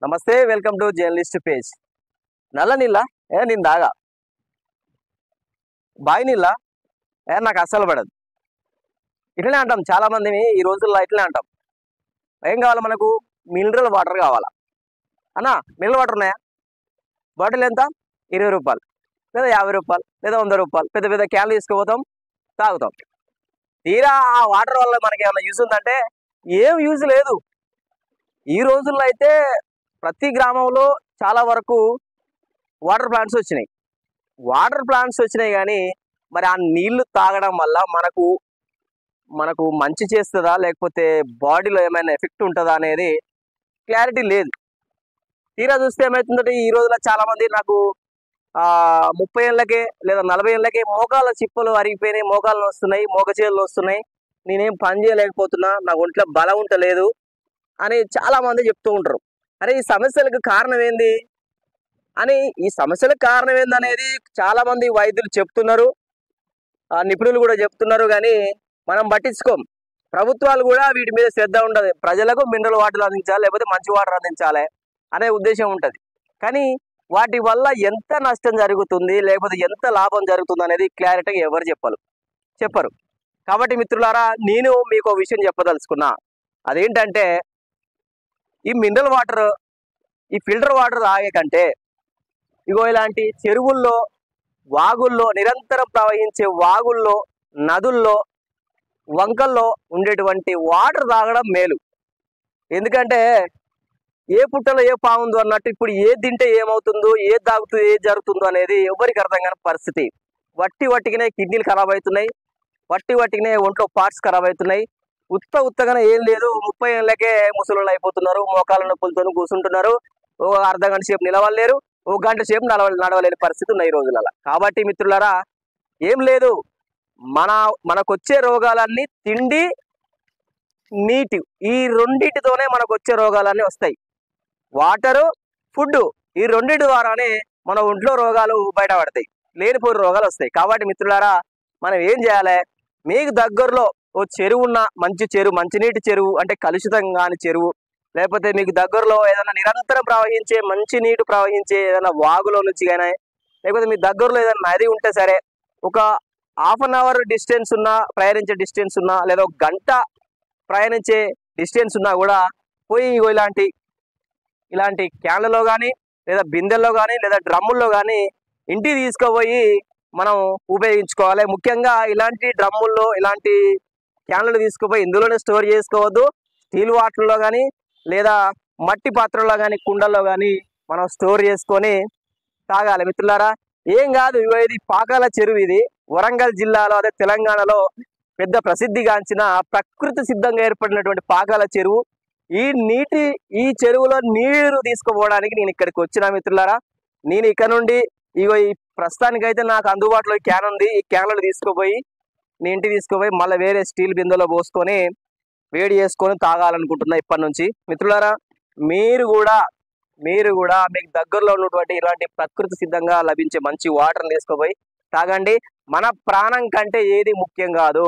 నమస్తే, welcome to journalist page. నల్ల నీళ్ళ నేను దాగా, బావి నీళ్ళ నాకు అస్సలు పడదు. ఇట్లనే అంటాం చాలా మందిని ఈ రోజుల్లో, ఇట్లనే అంటాం. ఏం కావాలి మనకు? మినరల్ వాటర్ కావాలా అన్నా? మినరల్ వాటర్ ఉన్నాయా? బాటిల్ ఎంత? 20 రూపాయలు లేదా 50 రూపాయలు లేదా 100 రూపాయలు. పెద్ద పెద్ద క్యాన్లు తీసుకుపోతాం, తాగుతాం. తీరా ఆ వాటర్ వల్ల మనకి ఏమైనా యూజ్ ఉందంటే ఏం యూజ్ లేదు. ఈ రోజుల్లో అయితే ప్రతి గ్రామంలో చాలా వరకు వాటర్ ప్లాంట్స్ వచ్చినాయి కానీ మరి ఆ నీళ్లు తాగడం వల్ల మనకు మంచి చేస్తుందా లేకపోతే బాడీలో ఏమైనా ఎఫెక్ట్ ఉంటుందా అనేది క్లారిటీ లేదు. తీరా చూస్తే ఏమవుతుందంటే ఈ రోజుల్లో చాలా మంది నాకు 30 ఏళ్ళకే లేదా 40 ఏళ్ళకే మోకాళ్ళ చిప్పలు అరిగిపోయినాయి, మోకాళ్ళు వస్తున్నాయి, మోగచేతులు వస్తున్నాయి, నేనేం పని చేయలేకపోతున్నా, నా ఒంట్లో బలం ఉంటలేదు అని చాలా మంది చెప్తూ ఉంటారు. అరే ఈ సమస్యలకు కారణం ఏంది అనేది చాలా మంది వైద్యులు చెప్తున్నారు, నిపుణులు కూడా చెప్తున్నారు. కానీ మనం పట్టించుకోం. ప్రభుత్వాలు కూడా వీటి మీద శ్రద్ధ ఉండదు. ప్రజలకు మినరల్ వాటర్ అందించాలి లేకపోతే మంచి వాటర్ అందించాలి అనే ఉద్దేశం ఉంటుంది. కానీ వాటి వల్ల ఎంత నష్టం జరుగుతుంది లేకపోతే ఎంత లాభం జరుగుతుంది అనేది క్లారిటీగా ఎవరు చెప్పరు. కాబట్టి మిత్రులారా, నేను మీకు ఒక విషయం చెప్పదలుచుకున్నా. అదేంటంటే ఈ మినరల్ వాటర్, ఈ ఫిల్టర్ వాటర్ తాగే కంటే ఇలాంటి చెరువుల్లో, వాగుల్లో, నిరంతరం ప్రవహించే వాగుల్లో, నదుల్లో, వంకల్లో ఉండేటువంటి వాటర్ తాగడం మేలు. ఎందుకంటే ఏ పుట్టలో ఏ పాముందో అన్నట్టు ఇప్పుడు ఏది తింటే ఏమవుతుందో, ఏది తాగుతుందో, ఏది జరుగుతుందో అనేది ఎవరికి అర్థం కాని పరిస్థితి. వట్టిగానే కిడ్నీలు ఖరాబ్ అవుతున్నాయి, వట్టిగానే ఒంట్లో పార్ట్స్ ఖరాబ్ అవుతున్నాయి. ఉత్తగానే ఏం లేదు, 30 ఏళ్ళకే ముసలు అయిపోతున్నారు, మోకాళ్ళ నొప్పులతో కూర్చుంటున్నారు, ఓ అర్ధ గంట సేపు నిలవలేరు, ఒక గంట సేపు నడవలేని పరిస్థితి ఉన్నాయి ఈ రోజులలో. కాబట్టి మిత్రులారా, ఏం లేదు, మనకొచ్చే రోగాలన్నీ తిండి, నీటి, ఈ రెండింటితోనే మనకు వచ్చే రోగాలన్నీ వస్తాయి. వాటరు, ఫుడ్, ఈ రెండింటి ద్వారానే మన ఒంట్లో రోగాలు బయటపడతాయి, లేనిపోయిన రోగాలు వస్తాయి. కాబట్టి మిత్రులారా, మనం ఏం చేయాలి? మీకు దగ్గరలో ఓ చెరువు ఉన్న, మంచినీటి చెరువు అంటే కలుషితం కాని చెరువు, లేకపోతే మీకు దగ్గరలో ఏదైనా నిరంతరం ప్రవహించే మంచి నీటి ప్రవహించే ఏదైనా వాగులో నుంచి కానీ, లేకపోతే మీ దగ్గరలో ఏదైనా నది ఉంటే సరే, ఒక ½ అవర్ డిస్టెన్స్ ఉన్నా, ప్రయాణించే డిస్టెన్స్ ఉన్నా, లేదా ఒక గంట ప్రయాణించే డిస్టెన్స్ ఉన్నా కూడా పోయి ఇలాంటి క్యాన్లలో కానీ లేదా బిందెల్లో కానీ లేదా డ్రమ్ముల్లో కానీ ఇంటికి తీసుకుపోయి మనం ఉపయోగించుకోవాలి. ముఖ్యంగా ఇలాంటి డ్రమ్ముల్లో, ఇలాంటి క్యాన్లు తీసుకుపోయి ఇందులోనే స్టోర్ చేసుకోవద్దు. స్టీల్ వాటర్లో కానీ లేదా మట్టి పాత్రలో కానీ కుండల్లో కానీ మనం స్టోర్ చేసుకొని తాగాలి. మిత్రులారా, ఏం కాదు, ఇది పాకాల చెరువు. ఇది వరంగల్ జిల్లాలో, అదే తెలంగాణలో పెద్ద ప్రసిద్ధిగాంచిన ప్రకృతి సిద్ధంగా ఏర్పడినటువంటి పాకాల చెరువు. ఈ చెరువులో నీరు తీసుకుపోవడానికి నేను ఇక్కడికి వచ్చిన మిత్రులారా. నేను ఇక్కడ నుండి ఈ ప్రస్తుతానికైతే నాకు అందుబాటులో క్యాన్ ఉంది. ఈ క్యాన్లను తీసుకుపోయి నేను ఇంటికి తీసుకుపోయి మళ్ళీ వేరే స్టీల్ బిందెలో పోసుకొని వేడి చేసుకొని తాగాలనుకుంటున్నా ఇప్పటి నుంచి. మిత్రులారా, మీరు కూడా మీకు దగ్గరలో ఉన్నటువంటి ఇలాంటి ప్రకృతి సిద్ధంగా లభించే మంచి వాటర్ని తీసుకుపోయి తాగండి. మన ప్రాణం కంటే ఏది ముఖ్యం కాదు.